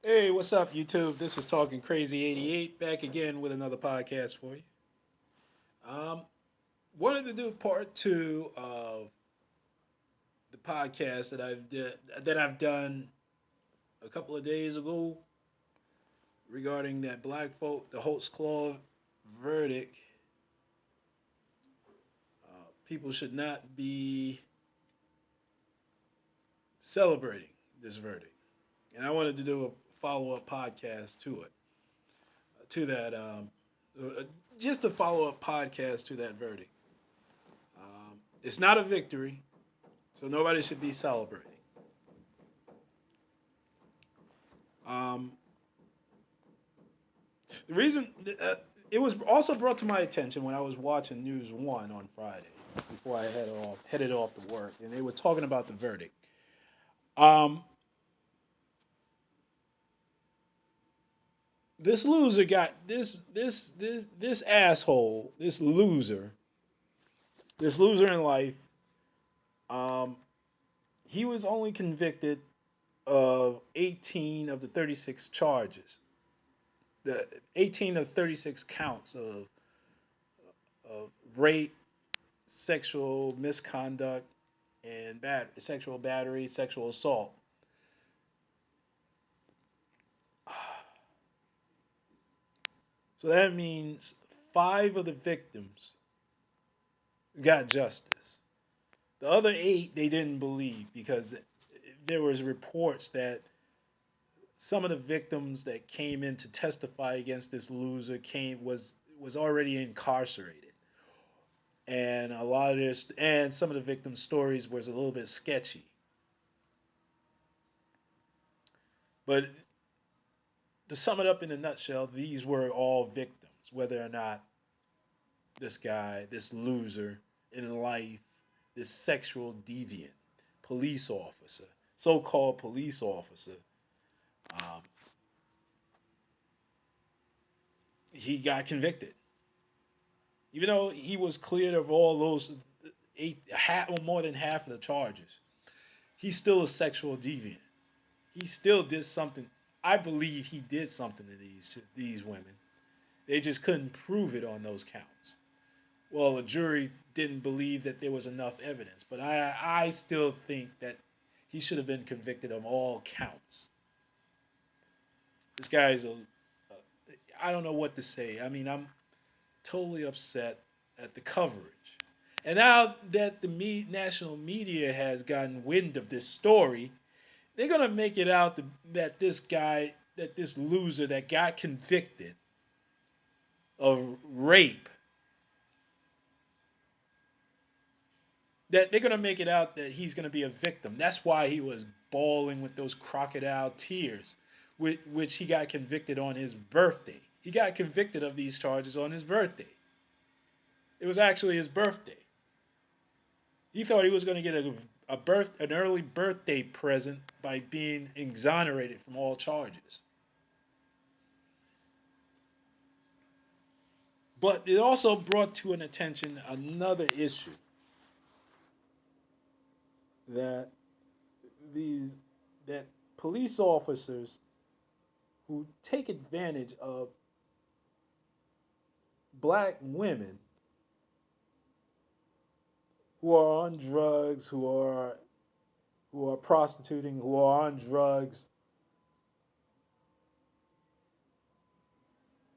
Hey, what's up, YouTube? This is Talking Crazy 88 back again with another podcast for you. Um, Wanted to do part two of the podcast that I've done a couple of days ago regarding that black vote, the Holtzclaw verdict. People should not be celebrating this verdict, and I wanted to do a follow-up podcast to it, to that, uh, just a follow-up podcast to that verdict. It's not a victory, so nobody should be celebrating. Um, the reason it was also brought to my attention when I was watching News One on Friday before I headed off to work, and they were talking about the verdict. Um, this loser got this asshole, this loser in life. Um, he was only convicted of 18 of the 36 charges, the 18 of 36 counts of rape, sexual misconduct, and sexual battery, sexual assault. So that means five of the victims got justice. The other eight they didn't believe because there was reports that some of the victims that came in to testify against this loser was already incarcerated, and a lot of this and some of the victims' stories was a little bit sketchy. But to sum it up in a nutshell, these were all victims, whether or not this loser in life, this sexual deviant police officer, so-called police officer, um, he got convicted. Even though he was cleared of all those half or more than half of the charges, he's still a sexual deviant. He still did something. I believe he did something to these women. They just couldn't prove it on those counts. Well, the jury didn't believe that there was enough evidence, but I still think that he should have been convicted of all counts. This guy's I don't know what to say. I mean, I'm totally upset at the coverage. And now that the national media has gotten wind of this story, they're gonna make it out that this loser that got convicted of rape, that they're gonna make it out that he's gonna be a victim. That's why he was bawling with those crocodile tears, which he got convicted on his birthday. He got convicted of these charges on his birthday. It was actually his birthday. He thought he was going to get an early birthday present by being exonerated from all charges. But it also brought to an attention another issue that these that police officers who take advantage of black women who are on drugs, who are prostituting, who are on drugs,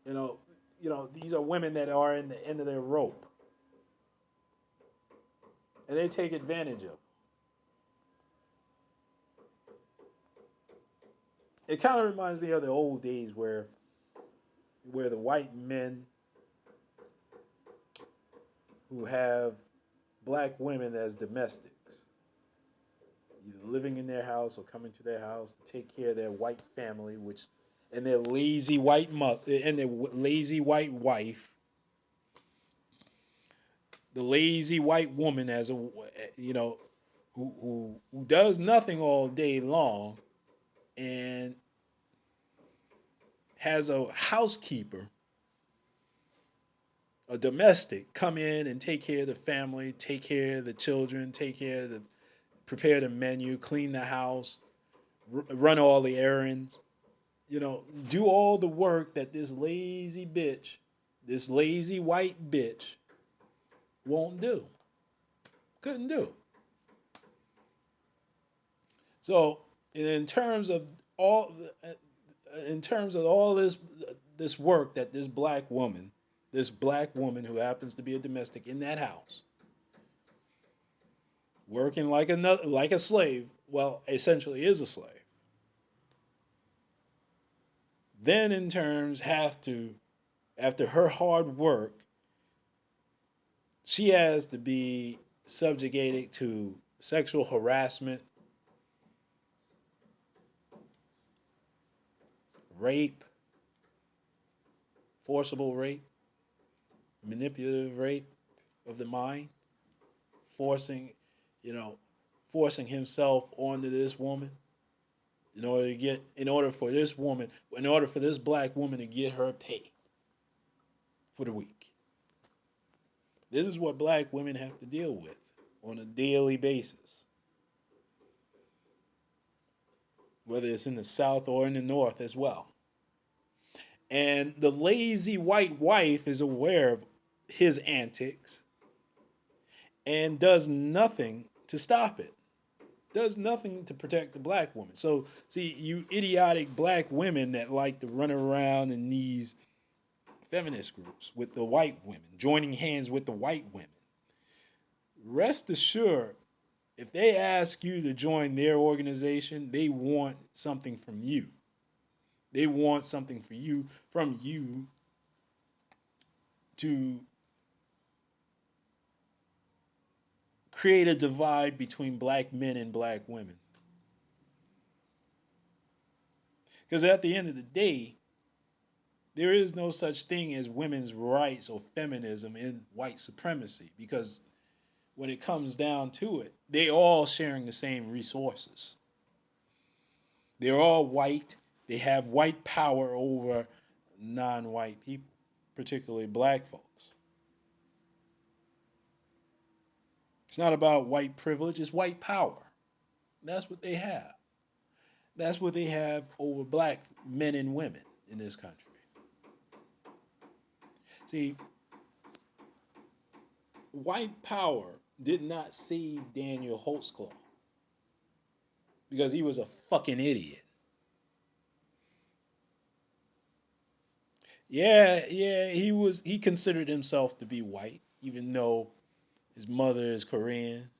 you know, these are women that are in the end of their rope, and they take advantage of. It kind of reminds me of the old days where the white men who have black women as domestics, either living in their house or coming to their house to take care of their white family, which and their lazy white mother and their lazy white wife, the lazy white woman as a who does nothing all day long and has a housekeeper, a domestic, come in and take care of the family, take care of the children, take care of prepare the menu, clean the house, run all the errands. do all the work that this lazy bitch, this lazy white bitch, won't do. Couldn't do. So in terms of all, in terms of all this work that this black woman who happens to be a domestic in that house, working like a slave, well, essentially is a slave. Then in terms have to after her hard work, she has to be subjugated to sexual harassment, rape, forcible rape, manipulative rape of the mind, forcing, you know, forcing himself onto this woman in order for this black woman to get her pay for the week. This is what black women have to deal with on a daily basis, whether it's in the South or in the North as well. And the lazy white wife is aware of his antics and does nothing to stop it. Does nothing to protect the black woman. So, see, you idiotic black women that like to run around in these feminist groups with the white women, joining hands with the white women. Rest assured, if they ask you to join their organization, they want something from you. They want something from you to create a divide between black men and black women. Because at the end of the day, there is no such thing as women's rights or feminism in white supremacy. Because when it comes down to it, they all sharing the same resources. They're all white. They have white power over non-white people, particularly black folks. It's not about white privilege, it's white power. That's what they have. That's what they have over black men and women in this country. See, white power did not save Daniel Holtzclaw because he was a fucking idiot. Yeah, he considered himself to be white, even though his mother is Korean,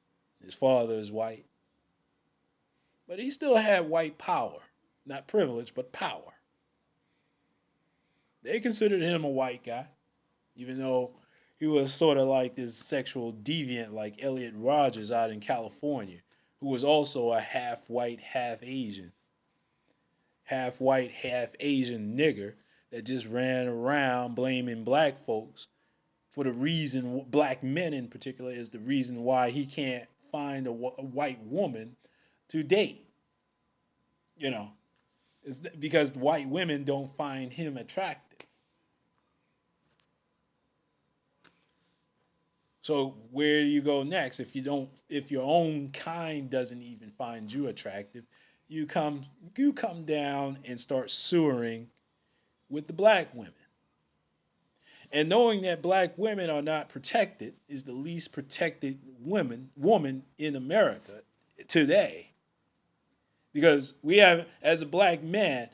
his father is white. But he still had white power. Not privilege, but power. They considered him a white guy, even though he was sort of like this sexual deviant like Elliot Rogers out in California, who was also a half white, half white, half Asian nigger that just ran around blaming black folks for the reason, black men in particular, is the reason why he can't find a white woman to date. You know, it's because white women don't find him attractive. So where do you go next if your own kind doesn't even find you attractive? You come down and start sewering with the black women. And knowing that black women are not protected is the least protected woman in America today. Because we have, as a black man,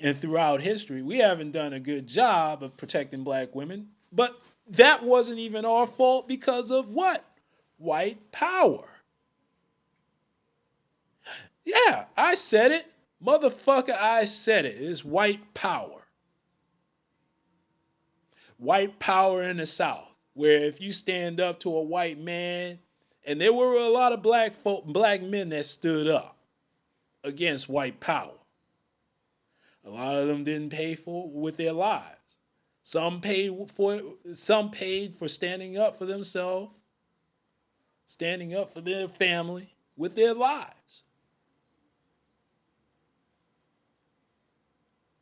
and throughout history, we haven't done a good job of protecting black women. But that wasn't even our fault because of what? White power. Yeah, I said it. Motherfucker, I said it. It's white power. White power in the South, where if you stand up to a white man, and there were a lot of black men that stood up against white power. A lot of them didn't pay for it with their lives. Some paid for standing up for themselves, standing up for their family with their lives.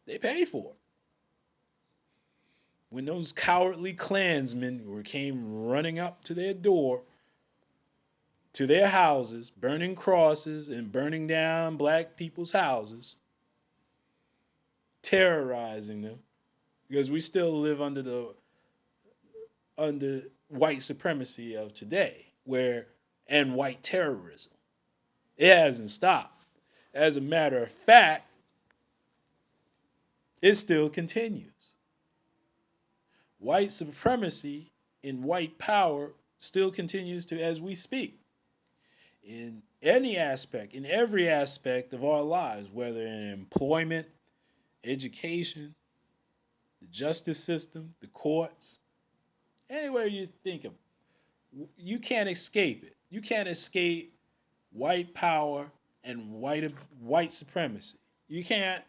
They paid for it. When those cowardly Klansmen came running up to their door, to their houses, burning crosses and burning down black people's houses, terrorizing them because we still live under white supremacy of today, where and white terrorism. It hasn't stopped. As a matter of fact, it still continues. White supremacy and white power still continues to as we speak. In any aspect, in every aspect of our lives, whether in employment, education, the justice system, the courts, anywhere you think of, you can't escape it. You can't escape white power and white supremacy. You can't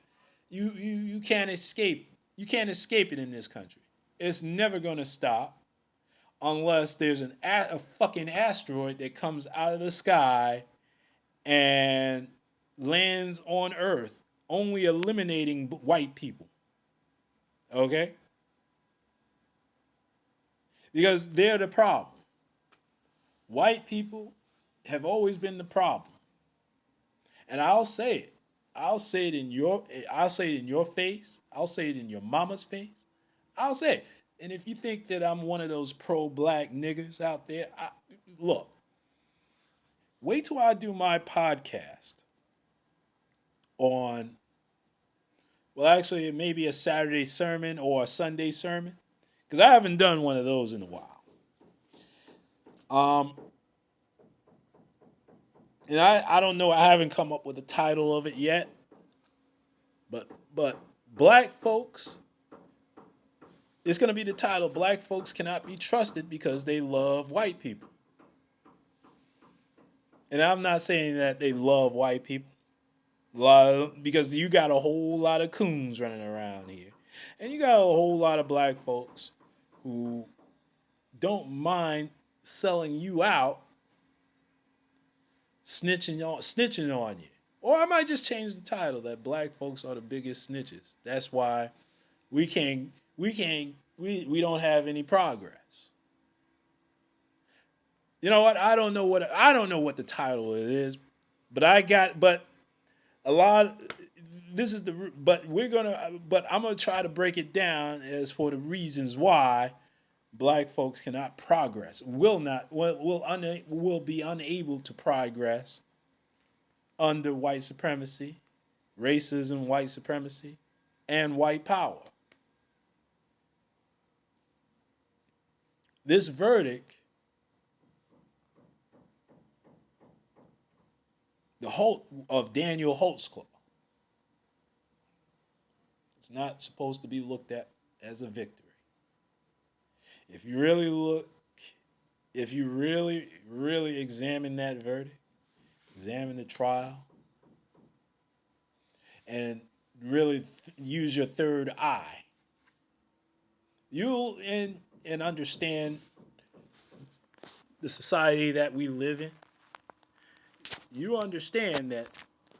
you can't escape. You can't escape it in this country. It's never going to stop unless there's a fucking asteroid that comes out of the sky and lands on Earth, only eliminating white people. Okay? Because they're the problem. White people have always been the problem. And I'll say it. I'll say it in your face. I'll say it in your mama's face. I'll say it. And if you think that I'm one of those pro-black niggas out there, look, wait till I do my podcast on, well, actually, it may be a Saturday sermon or a Sunday sermon, because I haven't done one of those in a while. And I don't know, I haven't come up with a title of it yet, but black folks, it's going to be the title, Black Folks Cannot Be Trusted Because They Love White People. And I'm not saying that they love white people, because you got a whole lot of coons running around here. And you got a whole lot of black folks who don't mind selling you out, snitching on you. Or I might just change the title that black folks are the biggest snitches. That's why we don't have any progress. You know what? I don't know what the title is, but a lot. This is but I'm gonna try to break it down as for the reasons why black folks cannot progress, will be unable to progress under white supremacy, racism, white supremacy, and white power. This verdict, of Daniel Holtzclaw, it's not supposed to be looked at as a victory. If you really examine that verdict, examine the trial, and really use your third eye, you'll and understand the society that we live in. You understand that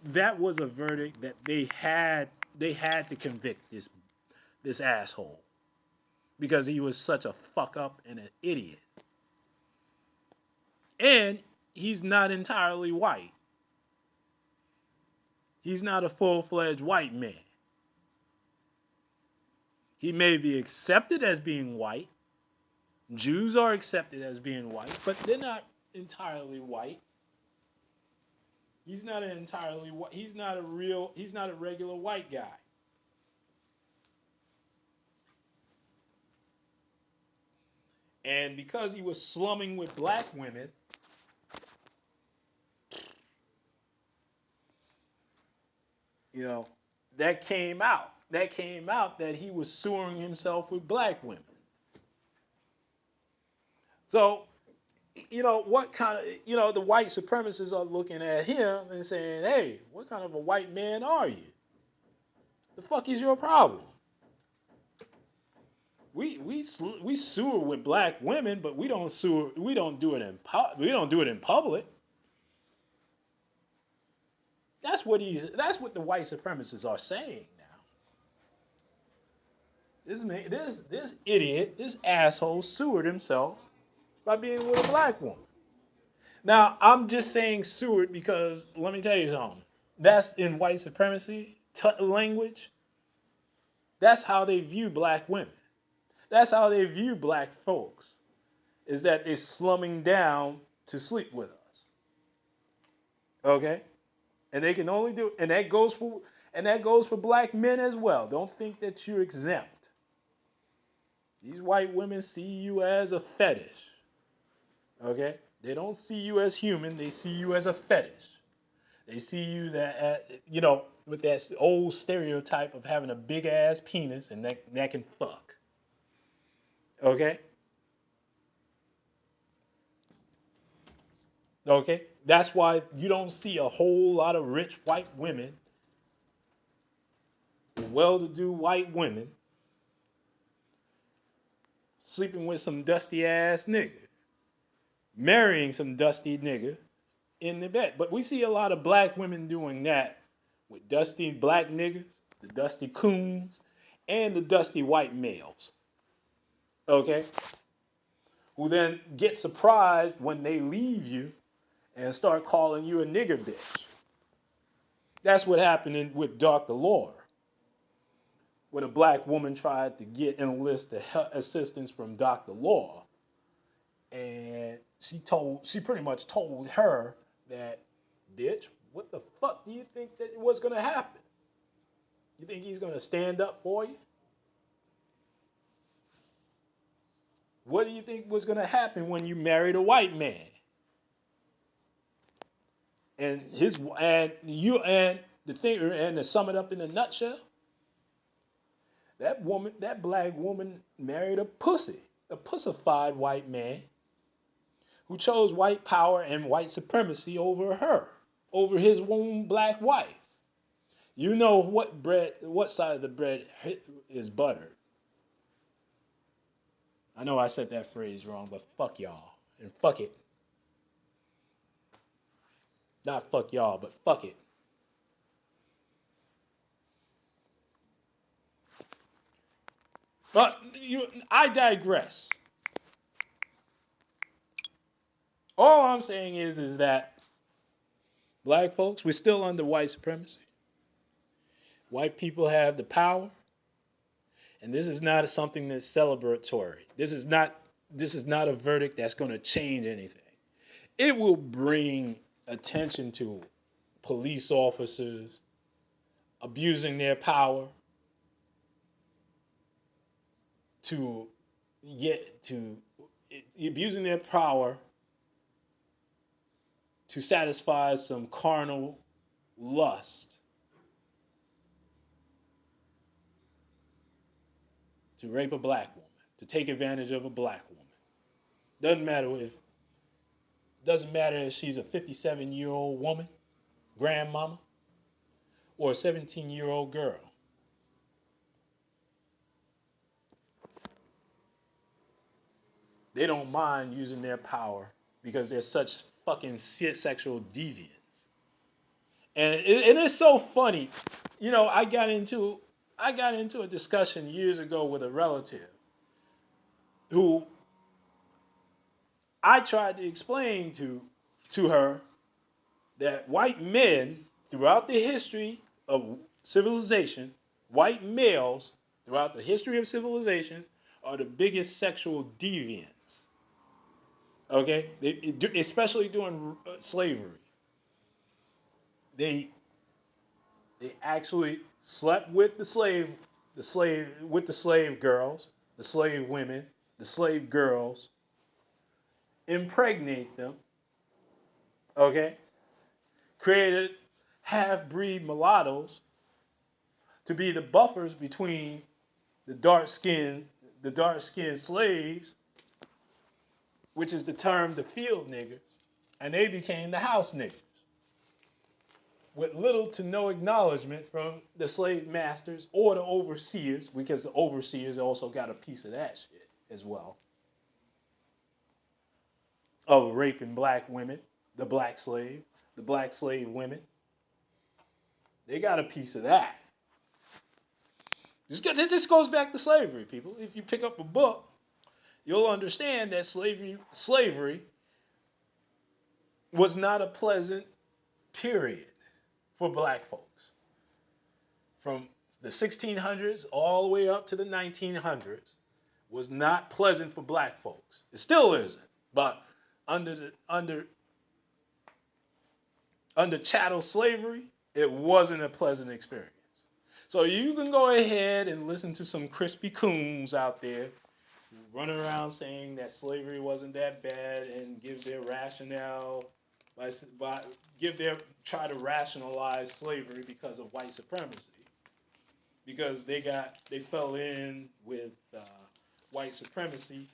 that was a verdict that they had to convict this asshole because he was such a fuck up and an idiot. And he's not entirely white. He's not a full-fledged white man. He may be accepted as being white. Jews are accepted as being white, but they're not entirely white. He's not entirely white. He's not a regular white guy. And because he was slumming with black women, that came out. That came out that he was sewering himself with black women. So, what kind of, the white supremacists are looking at him and saying, hey, what kind of a white man are you? The fuck is your problem? We sewer with black women, but we don't do it in public. That's what the white supremacists are saying now. This idiot, this asshole sewered himself by being with a black woman. Now, I'm just saying sewered because let me tell you something. That's in white supremacy language. That's how they view black women. That's how they view black folks, is that they're slumming down to sleep with us. Okay? And they can only do, and that goes for black men as well. Don't think that you're exempt. These white women see you as a fetish. Okay? They don't see you as human, they see you as a fetish. They see you with that old stereotype of having a big ass penis and that can fuck. Okay? Okay? That's why you don't see a whole lot of rich white women, well-to-do white women, sleeping with some dusty ass nigga, marrying some dusty nigga in the bed. But we see a lot of black women doing that with dusty black niggas, the dusty coons, and the dusty white males. Okay? Who then get surprised when they leave you and start calling you a nigger bitch. That's what happened with Dr. Law, when a black woman tried to get enlist the assistance from Dr. Law, and she pretty much told her that, bitch, what the fuck do you think that was gonna happen? You think he's gonna stand up for you? What do you think was gonna happen when you married a white man? And to sum it up in a nutshell, that black woman married a pussified white man who chose white power and white supremacy over her, over his own black wife. You know what side of the bread is buttered. I know I said that phrase wrong, but fuck y'all. And fuck it. Not fuck y'all, but fuck it. But I digress. All I'm saying is that black folks, we're still under white supremacy. White people have the power, and this is not something that's celebratory. This is not a verdict that's going to change anything. It will bring attention to police officers abusing their power to abusing their power to satisfy some carnal lust, to rape a black woman, to take advantage of a black woman. Doesn't matter if she's a 57-year-old woman, grandmama, or a 17-year-old girl. They don't mind using their power because they're such fucking sexual deviants. And it's so funny. I got into a discussion years ago with a relative who I tried to explain to her that white men throughout the history of civilization, white males throughout the history of civilization are the biggest sexual deviants. Okay, especially during slavery, they actually slept with the slave girls, the slave women, the slave girls, impregnate them. Okay, created half-breed mulattoes to be the buffers between the dark skinned slaves, which is the term the field nigger, and they became the house niggers, with little to no acknowledgement from the slave masters or the overseers, because the overseers also got a piece of that shit as well, of raping black women, the black slave women. They got a piece of that. This goes back to slavery, people. If you pick up a book, you'll understand that slavery was not a pleasant period for black folks. From the 1600s all the way up to the 1900s was not pleasant for black folks. It still isn't. But under chattel slavery, it wasn't a pleasant experience. So you can go ahead and listen to some crispy coons out there running around saying that slavery wasn't that bad and give their rationale by try to rationalize slavery because of white supremacy, because they fell in with white supremacy.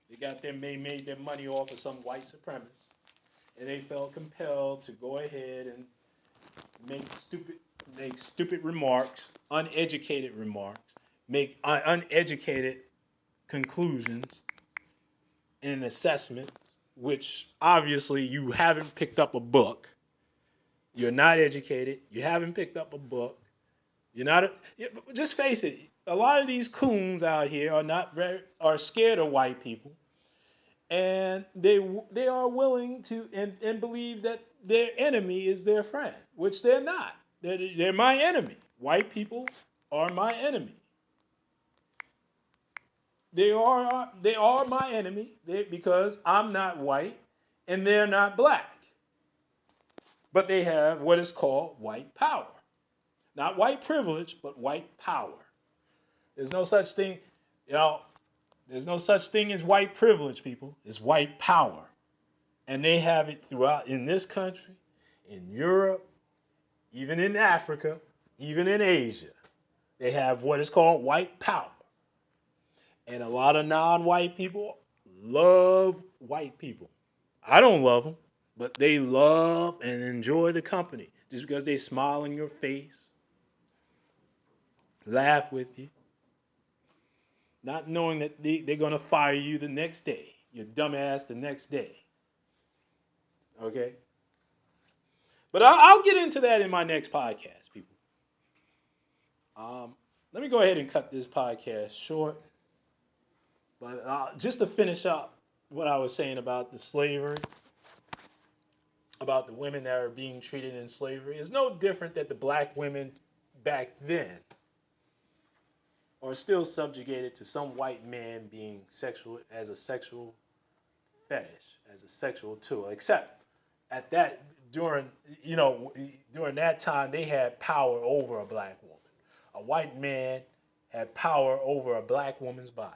They made their money off of some white supremacists, and they felt compelled to go ahead and make stupid remarks, uneducated remarks, make uneducated conclusions and assessments, which obviously you haven't picked up a book. You're not educated. You haven't picked up a book. You're not. Just face it. A lot of these coons out here are scared of white people, and they are willing to and believe that their enemy is their friend, which they're not. They're my enemy. White people are my enemy. They are my enemy because I'm not white and they're not black. But they have what is called white power. Not white privilege, but white power. There's no such thing, there's no such thing as white privilege, people. It's white power. And they have it throughout in this country, in Europe, even in Africa, even in Asia. They have what is called white power. And a lot of non-white people love white people. I don't love them, but they love and enjoy the company just because they smile in your face, laugh with you, not knowing that they're going to fire you the next day, your dumbass the next day. Okay? But I'll get into that in my next podcast, people. Let me go ahead and cut this podcast short. But just to finish up what I was saying about the slavery, about the women that are being treated in slavery, it's no different that the black women back then are still subjugated to some white man being sexual as a sexual fetish, as a sexual tool. Except at that during that time they had power over a black woman. A white man had power over a black woman's body.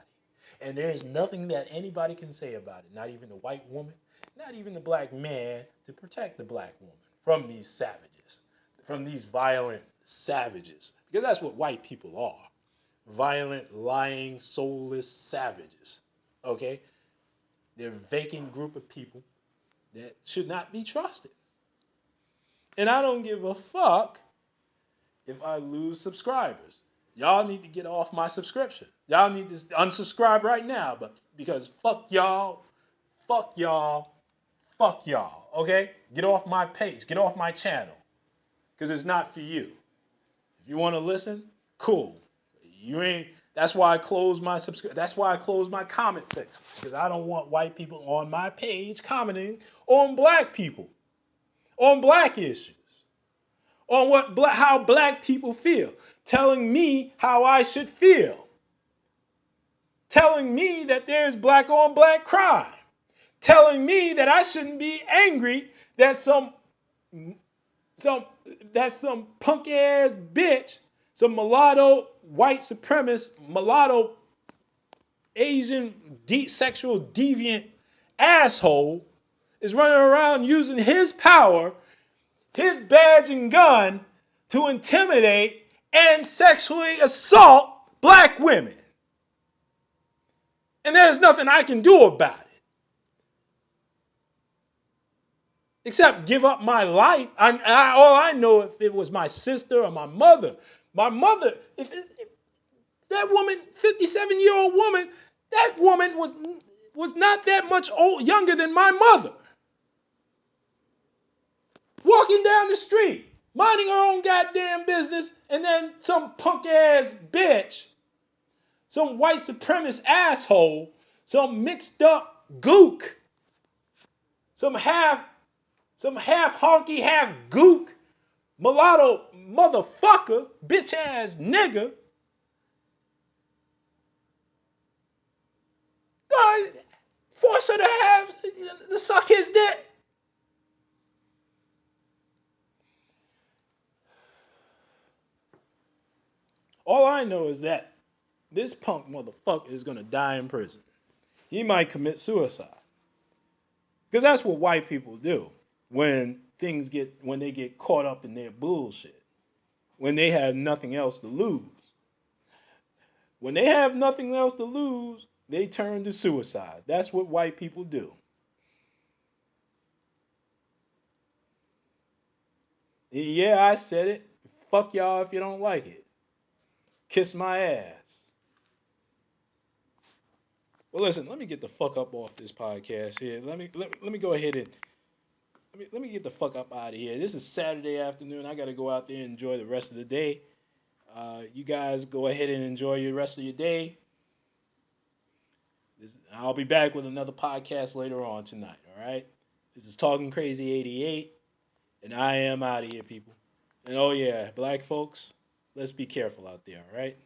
And there's nothing that anybody can say about it, not even the white woman, not even the black man, to protect the black woman from these savages, from these violent savages. Because that's what white people are. Violent, lying, soulless savages. Okay? They're a vacant group of people that should not be trusted. And I don't give a fuck if I lose subscribers. Y'all need to get off my subscription. Y'all need to unsubscribe right now, but because fuck y'all, okay? Get off my page, get off my channel, because it's not for you. If you want to listen, cool. That's why I close my That's why I close my comment section, because I don't want white people on my page commenting on black people, on black issues, on how black people feel, telling me how I should feel, telling me that there's black on black crime, telling me that I shouldn't be angry that some punk ass bitch, some mulatto white supremacist mulatto Asian sexual deviant asshole is running around using his power, his badge and gun to intimidate and sexually assault black women. And there's nothing I can do about it. Except give up my life. All I know, if it was my sister or my mother, if that woman, 57-year-old woman, that woman was not that much younger than my mother. Walking down the street, minding her own goddamn business, and then some punk ass bitch, some white supremacist asshole, some mixed up gook, some half honky, half gook, mulatto motherfucker, bitch ass nigga, God, force her to suck his dick. All I know is that this punk motherfucker is gonna die in prison. He might commit suicide. Because that's what white people do when they get caught up in their bullshit. When they have nothing else to lose. When they have nothing else to lose, they turn to suicide. That's what white people do. Yeah, I said it. Fuck y'all if you don't like it. Kiss my ass. Well, listen, let me get the fuck up off this podcast here. Let me go ahead and let me get the fuck up out of here. This is Saturday afternoon. I got to go out there and enjoy the rest of the day. You guys go ahead and enjoy the rest of your day. I'll be back with another podcast later on tonight. All right. This is Talking Crazy 88, and I am out of here, people. And oh yeah, black folks, let's be careful out there. All right.